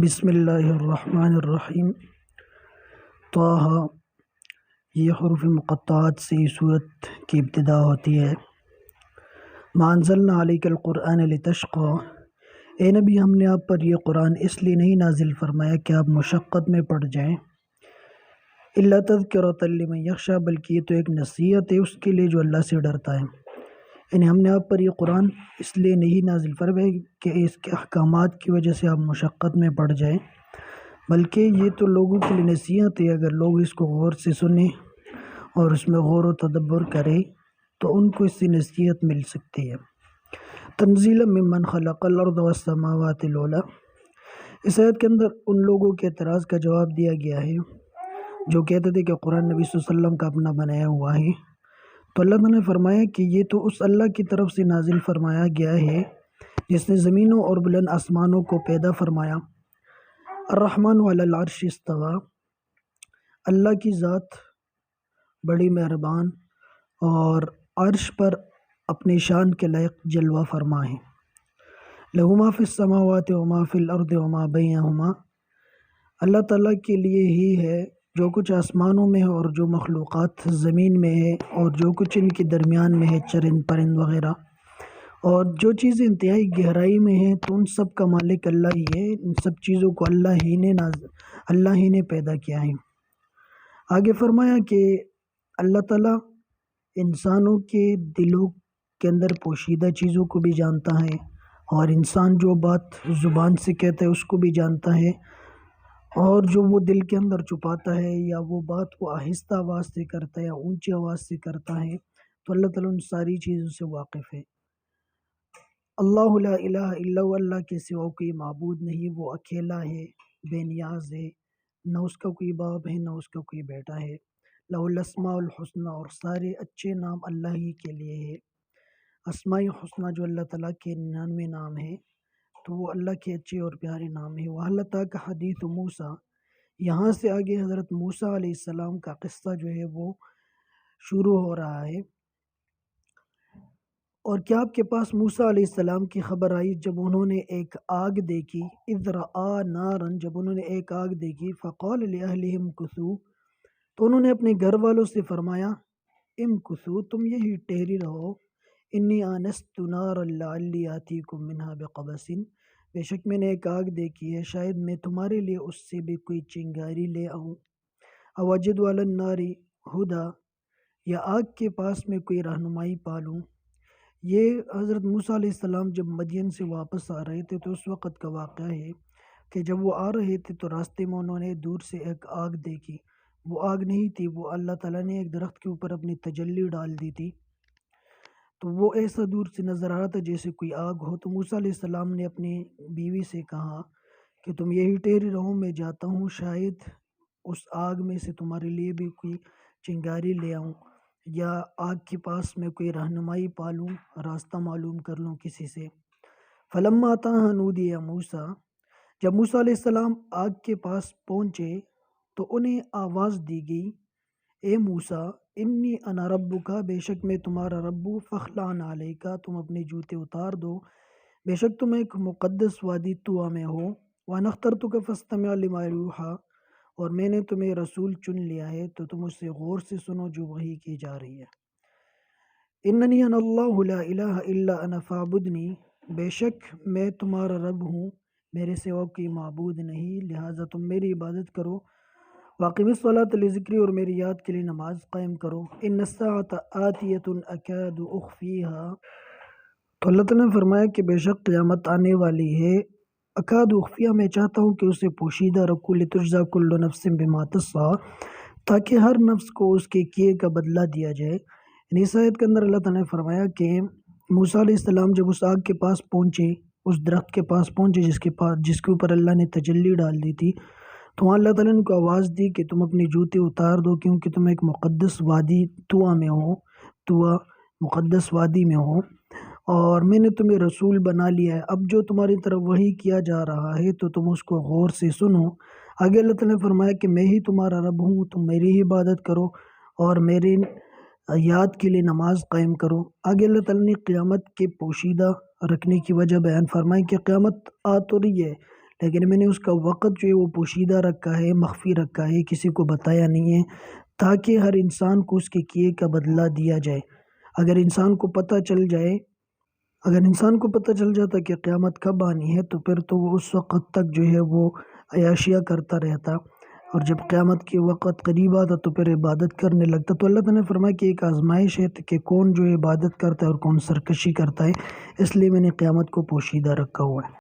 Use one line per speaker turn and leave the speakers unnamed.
بسم اللہ الرحمن الرحیم۔ طٰہٰ، یہ حروف مقطعات سے صورت کی ابتدا ہوتی ہے۔ ما انزلنا علیک القرآن لتشقیٰ، اے نبی ہم نے آپ پر یہ قرآن اس لیے نہیں نازل فرمایا کہ آپ مشقت میں پڑ جائیں۔ الا تذکرۃ لمن یخشیٰ، بلکہ یہ تو ایک نصیحت ہے اس کے لیے جو اللہ سے ڈرتا ہے۔ یعنی ہم نے آپ پر یہ قرآن اس لیے نہیں نازل فرمایا کہ اس کے احکامات کی وجہ سے آپ مشقت میں پڑ جائیں، بلکہ یہ تو لوگوں کے لیے نصیحت ہے۔ اگر لوگ اس کو غور سے سنیں اور اس میں غور و تدبر کریں تو ان کو اس سے نصیحت مل سکتی ہے۔ تنزیلا ممن خلق الارض والسماوات العلی، اس آیت کے اندر ان لوگوں کے اعتراض کا جواب دیا گیا ہے جو کہتے تھے کہ قرآن نبی صلی اللہ علیہ وسلم کا اپنا بنایا ہوا ہے۔ تو اللہ تعالیٰ نے فرمایا کہ یہ تو اس اللہ کی طرف سے نازل فرمایا گیا ہے جس نے زمینوں اور بلند آسمانوں کو پیدا فرمایا۔ الرحمن علی العرش استویٰ، اللہ کی ذات بڑی مہربان اور عرش پر اپنے شان کے لائق جلوہ فرما ہے۔ لہ ما فی السماوات وما فی الارض وما بینہما، اللہ تعالیٰ کے لیے ہی ہے جو کچھ آسمانوں میں ہے اور جو مخلوقات زمین میں ہے اور جو کچھ ان کے درمیان میں ہے، چرند پرند وغیرہ، اور جو چیزیں انتہائی گہرائی میں ہیں تو ان سب کا مالک اللہ ہی ہے۔ ان سب چیزوں کو اللہ ہی نے پیدا کیا ہے۔ آگے فرمایا کہ اللہ تعالیٰ انسانوں کے دلوں کے اندر پوشیدہ چیزوں کو بھی جانتا ہے، اور انسان جو بات زبان سے کہتا ہے اس کو بھی جانتا ہے، اور جو وہ دل کے اندر چھپاتا ہے یا وہ بات کو آہستہ آواز سے کرتا ہے یا اونچی آواز سے کرتا ہے، تو اللہ تعالیٰ ان ساری چیزوں سے واقف ہے۔ اللہ لا الہ الا هو، اللہ کے سوا کوئی معبود نہیں، وہ اکیلا ہے، بے نیاز ہے، نہ اس کا کوئی باپ ہے نہ اس کا کوئی بیٹا ہے۔ لہ الاسماء الحسنی، اور سارے اچھے نام اللہ ہی کے لیے ہے۔ اسماء حسنی جو اللہ تعالیٰ کے 99 نام ہیں تو وہ اللہ کے اچھے اور پیارے نام ہیں۔ وَهَلْ أَتَاكَ حَدِيثُ موسیٰ، یہاں سے آگے حضرت موسیٰ علیہ السلام کا قصہ جو ہے وہ شروع ہو رہا ہے۔ اور کیا آپ کے پاس موسیٰ علیہ السلام کی خبر آئی جب انہوں نے ایک آگ دیکھی؟ اِذْ رَأَىٰ نَارًا، جب انہوں نے ایک آگ دیکھی، فَقَالَ لِأَهْلِهِ امْكُثُوا، تو انہوں نے اپنے گھر والوں سے فرمایا امکثوا، تم یہی ٹھہری رہو، انی آنست نارا لعلی آتیکم منہا بقبس، بے شک میں نے ایک آگ دیکھی ہے، شاید میں تمہارے لیے اس سے بھی کوئی چنگاری لے آؤں۔ اوجد علی النار ہدی، یا آگ کے پاس میں کوئی رہنمائی پالوں۔ یہ حضرت موسیٰ علیہ السلام جب مدین سے واپس آ رہے تھے تو اس وقت کا واقعہ ہے کہ جب وہ آ رہے تھے تو راستے میں انہوں نے دور سے ایک آگ دیکھی۔ وہ آگ نہیں تھی، وہ اللہ تعالیٰ نے ایک درخت کے اوپر اپنی تجلی ڈال دی تھی، تو وہ ایسا دور سے نظر آ رہا تھا جیسے کوئی آگ ہو۔ تو موسیٰ علیہ السلام نے اپنی بیوی سے کہا کہ تم یہی ٹھہری رہو، میں جاتا ہوں، شاید اس آگ میں سے تمہارے لیے بھی کوئی چنگاری لے آؤں، یا آگ کے پاس میں کوئی رہنمائی پالوں، راستہ معلوم کر لوں کسی سے۔ فلما اتاها نودی یا موسیٰ، جب موسیٰ علیہ السلام آگ کے پاس پہنچے تو انہیں آواز دی گئی، اے موسیٰ انی انا ربک، بے شک میں تمہارا رب ہوں، فاخلع نعلیک، تم اپنے جوتے اتار دو، بے شک تم ایک مقدس وادی طویٰ میں ہو، وانا اخترتک فاستمع لما یوحیٰ، اور میں نے تمہیں رسول چن لیا ہے تو تم اس سے غور سے سنو جو وحی کی جا رہی ہے۔ اننی انا اللہ لا الہ الا انا فاعبدنی، بے شک میں تمہارا رب ہوں، میرے سوا کوئی معبود نہیں، لہٰذا تم میری عبادت کرو۔ واقم الصلاۃ لذکری، اور میری یاد کے لیے نماز قائم کرو۔ ان الساعۃ آتیۃ اکاد اخفیہا، تو اللہ تعالیٰ نے فرمایا کہ بے شک قیامت آنے والی ہے، اکاد اخفیہا، میں چاہتا ہوں کہ اسے پوشیدہ رکھوں، لتجزی کل نفس بما تسعی، تاکہ ہر نفس کو اس کے کیے کا بدلہ دیا جائے۔ یعنی اس آیت کے اندر اللہ تعالیٰ نے فرمایا کہ موسیٰ علیہ السلام جب اس آگ کے پاس پہنچے، اس درخت کے پاس پہنچے جس کے اوپر اللہ نے تجلی ڈال دی تھی، تو وہاں اللہ تعالیٰ نے ان کو آواز دی کہ تم اپنے جوتے اتار دو، کیونکہ تم ایک مقدس وادی طویٰ میں ہو، طویٰ مقدس وادی میں ہو، اور میں نے تمہیں رسول بنا لیا ہے۔ اب جو تمہاری طرف وحی کیا جا رہا ہے تو تم اس کو غور سے سنو۔ آگے اللہ تعالیٰ نے فرمایا کہ میں ہی تمہارا رب ہوں، تم میری ہی عبادت کرو اور میرے یاد کے لیے نماز قائم کرو۔ آگے اللہ تعالیٰ نے قیامت کے پوشیدہ رکھنے کی وجہ بیان فرمائی کہ قیامت آ تو رہی ہے لیکن میں نے اس کا وقت جو ہے وہ پوشیدہ رکھا ہے، مخفی رکھا ہے، کسی کو بتایا نہیں ہے، تاکہ ہر انسان کو اس کے کیے کا بدلہ دیا جائے۔ اگر انسان کو پتہ چل جائے اگر انسان کو پتہ چل جاتا کہ قیامت کب آنی ہے، تو پھر تو وہ اس وقت تک جو ہے وہ عیاشیاں کرتا رہتا، اور جب قیامت کے وقت قریب آتا تو پھر عبادت کرنے لگتا۔ تو اللہ تعالیٰ نے فرمایا کہ ایک آزمائش ہے کہ کون جو ہے عبادت کرتا ہے اور کون سرکشی کرتا ہے، اس لیے میں نے قیامت کو پوشیدہ رکھا ہوا ہے۔